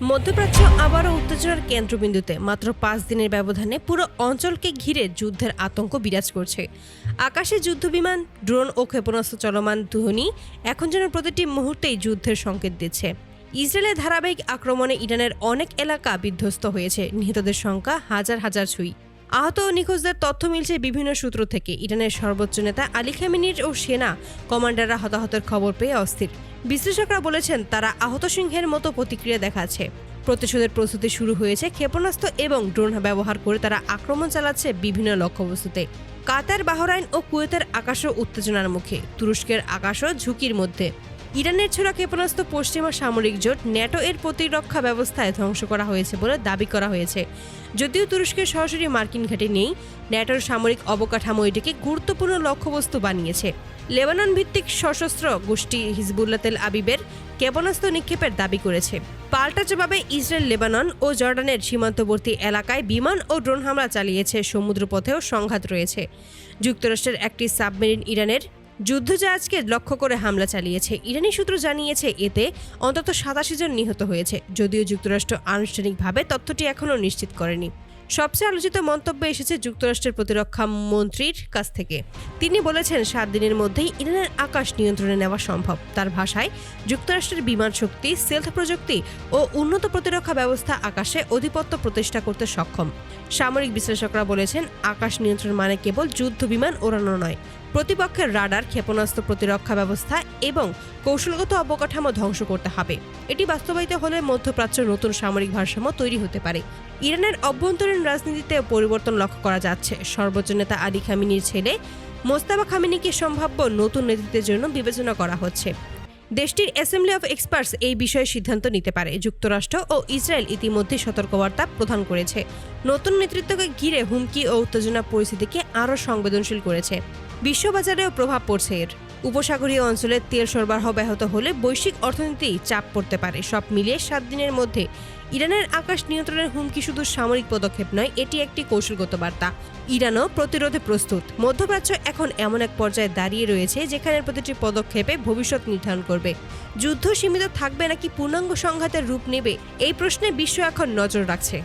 মধ্যপ্রাচ্য আবারও উত্তেজনার কেন্দ্রবিন্দুতে। মাত্র 5 দিনের ব্যবধানে পুরো অঞ্চলকে ঘিরে যুদ্ধের আতঙ্ক বিরাজ করছে। আকাশে যুদ্ধবিমান, ড্রোন ও ক্ষেপণাস্ত্র চলমান ধ্বনি এখন যেন প্রতিটি মুহূর্তেই যুদ্ধের সংকেত দিচ্ছে। ইসরায়েলের ধারাবাহিক আক্রমণে ইরানের অনেক এলাকা বিধ্বস্ত হয়েছে, নিহতদের সংখ্যা হাজার হাজার ছুঁই। আহত ও নিখোঁজদের তথ্য মিলছে বিভিন্ন সূত্র থেকে। ইরানের সর্বোচ্চ নেতা আলী খামেনির ও সেনা কমান্ডাররা হতাহতের খবর পেয়ে অস্থির। বিশ্লেষকরা বলেছেন তারা আহত সিংহের মতো প্রতিক্রিয়া দেখাচ্ছে। প্রতিশোধের প্রস্তুতি শুরু হয়েছে। ক্ষেপণাস্ত্র এবং ড্রোন ব্যবহার করে তারা আক্রমণ চালাচ্ছে বিভিন্ন লক্ষ্যবস্তুতে। কাতার, বাহরাইন ও কুয়েতের আকাশও উত্তেজনার মুখে। তুরস্কের আকাশও ঝুঁকির মধ্যে। ইরানের ছোড়া ক্ষেপণাস্ত্র পশ্চিমা সামরিক জোট ন্যাটো এর প্রতিরক্ষা ব্যবস্থায় ধ্বংস করা হয়েছে বলে দাবি করা হয়েছে। যদিও তুরস্কের সরাসরি মার্কিন ঘাঁটি নেই, ন্যাটোর সামরিক অবকাঠামো এটিকে গুরুত্বপূর্ণ লক্ষ্যবস্তু বানিয়েছে। লেবানন ভিত্তিক সশস্ত্র গোষ্ঠী হিজবুল্লাহ তেল আবিবের ক্ষেপণাস্ত্র নিক্ষেপের দাবি করেছে। পাল্টা জবাবে ইসরায়েল লেবানন ও জর্ডানের সীমান্তবর্তী এলাকায় বিমান ও ড্রোন হামলা চালিয়েছে। সমুদ্রপথেও সংঘাত রয়েছে। যুক্তরাষ্ট্রের একটি সাবমেরিন ইরানের যুদ্ধজাহাজকে লক্ষ্য করে হামলা চালিয়েছে। ইরানি সূত্র জানিয়েছে এতে অন্তত 87 জন নিহত হয়েছে, যদিও যুক্তরাষ্ট্র আনুষ্ঠানিকভাবে তথ্যটি এখনও নিশ্চিত করেনি। সবচেয়ে আলোচিত মন্তব্য এসেছে যুক্তরাষ্ট্রের প্রতিরক্ষা মন্ত্রীর কাছ থেকে। তিনি বলেছেন 7 দিনের মধ্যেই ইরানের আকাশ নিয়ন্ত্রণে নেওয়া সম্ভব। তার ভাষায়, যুক্তরাষ্ট্রের বিমান শক্তি, সেলথ প্রযুক্তি ও উন্নত প্রতিরক্ষা ব্যবস্থা আকাশে আধিপত্য প্রতিষ্ঠা করতে সক্ষম। সামরিক বিশ্লেষকরা বলেছেন আকাশ নিয়ন্ত্রণ মানে কেবল যুদ্ধ বিমান ওড়ানো নয়, প্রতিপক্ষের রাডার, ক্ষেপণাস্ত্র প্রতিরক্ষা ব্যবস্থা এবং কৌশলগত অবকাঠামো ধ্বংস করতে হবে। এটি বাস্তবায়িত হলে মধ্যপ্রাচ্য নতুন সামরিক ভারসাম্য তৈরি হতে পারে। ইরানের অভ্যন্তরীণ রাজনীতিতে পরিবর্তন লক্ষ্য করা যাচ্ছে। সর্বোচ্চ নেতা আলী খামেনির ছেলে মোস্তাফা খামেনিকে সম্ভাব্য নতুন নেতৃত্বের জন্য বিবেচনা করা হচ্ছে। দেশটির অ্যাসেম্বলি অফ এক্সপার্টস এই বিষয়ে সিদ্ধান্ত নিতে পারে। যুক্তরাষ্ট্র ও ইসরায়েল ইতিমধ্যে সতর্কবার্তা প্রদান করেছে। নতুন নেতৃত্বকে ঘিরে হুমকি ও উত্তেজনা পরিস্থিতিকে আরও সংবেদনশীল করেছে। বিশ্ববাজারেও প্রভাব পড়ছে এর। উপসাগরীয় অঞ্চলে তেল সরবরাহ ব্যাহত হলে বৈশ্বিক অর্থনীতি চাপ পড়তে পারে। সব মিলিয়ে 7 দিনের মধ্যে ইরানের আকাশ নিয়ন্ত্রণের হুমকি শুধু সামরিক পদক্ষেপ নয়, এটি একটি কৌশলগত বার্তা। ইরানও প্রতিরোধে প্রস্তুত। মধ্যপ্রাচ্য এখন এমন এক পর্যায়ে দাঁড়িয়ে রয়েছে যেখানে প্রতিটি পদক্ষেপে ভবিষ্যৎ নির্ধারণ করবে। যুদ্ধ সীমিত থাকবে নাকি পূর্ণাঙ্গ সংঘাতের রূপ নেবে, এই প্রশ্নে বিশ্ব এখন নজর রাখছে।